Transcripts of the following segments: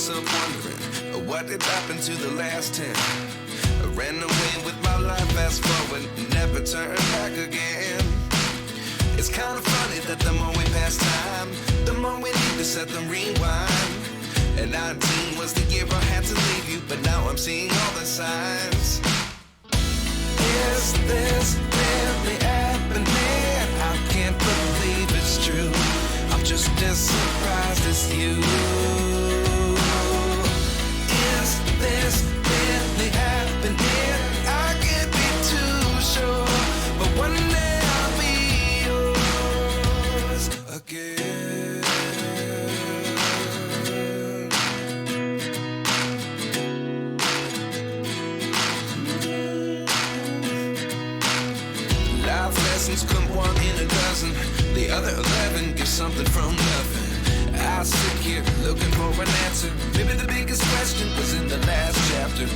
myself wondering, what did happen to the last 10? I ran away with my life, fast forward, never turn back again. It's kind of funny that the more we pass time, the more we need to set them rewind. And 19 was the year I had to leave you, but now I'm seeing all the signs. Is this really happening? I can't believe it's true. I'm just as surprised as you. Is this really happening? I can't be too sure, but one day I'll be yours again. Life lessons come one in a dozen. The other 11 give something from nothing. I sit here looking for an answer. Maybe the biggest question was in the last chapter.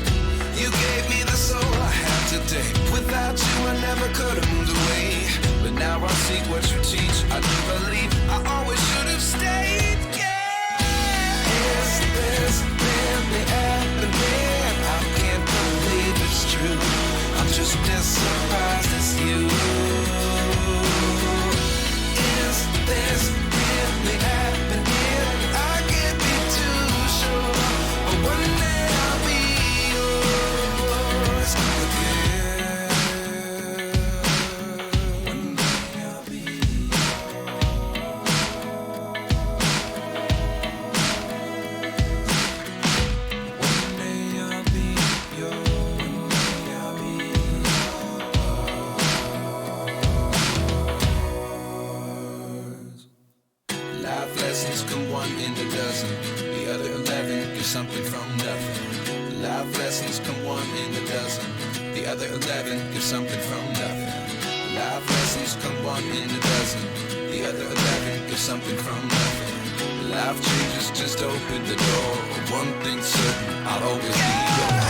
You gave me the soul I have today. Without you I never could have moved away. But now I see what you teach. I do believe I always should have stayed. Yeah. Is this really happening? I can't believe it's true. I'm just as surprised as you. Is this really happening? I can't be too sure, but one day I'll be yours again. One day I'll be yours. One day I'll be yours. Life lessons come one in a dozen. The other 11 give something from nothing. Life lessons come one in a dozen. The other 11 give something from nothing. Life lessons come one in a dozen. The other 11 give something from nothing. Life changes just open the door. One thing's certain, I'll always be yours.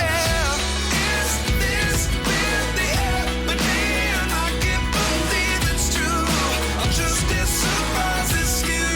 Is this really happening? I can't believe it's true. I'm just as surprised as you.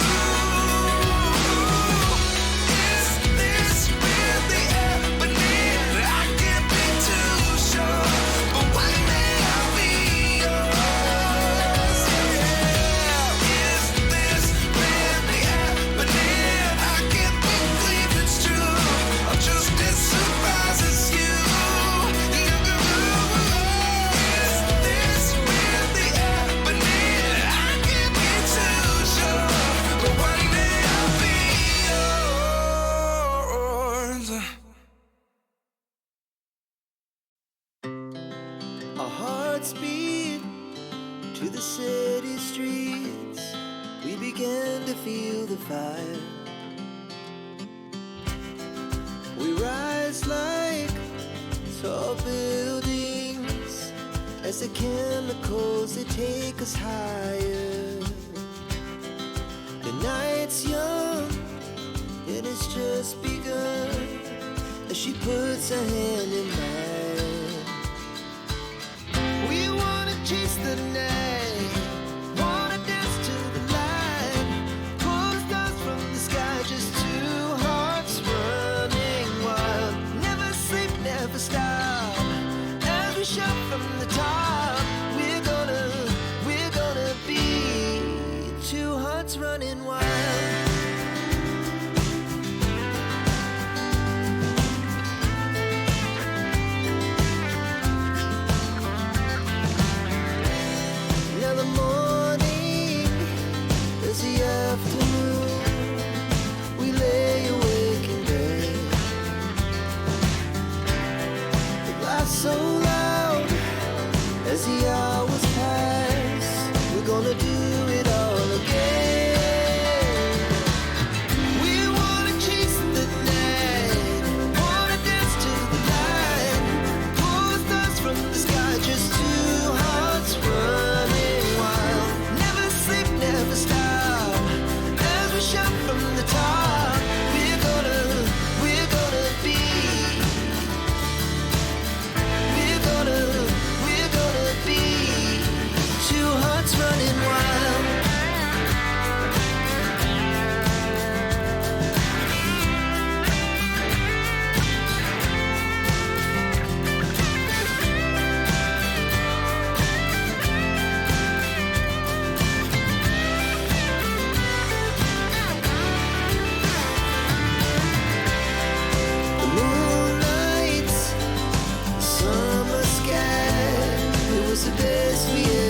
Our hearts beat to the city streets. We began to feel the fire. We rise like tall buildings as the chemicals, they take us higher. The night's young and it's just begun as she puts her hand in mine. We wanna chase the night, wanna dance to the light, pull the stars from the sky, just two hearts running wild. Never sleep, never stop, as we shout from the top. We're gonna be two hearts running wild. we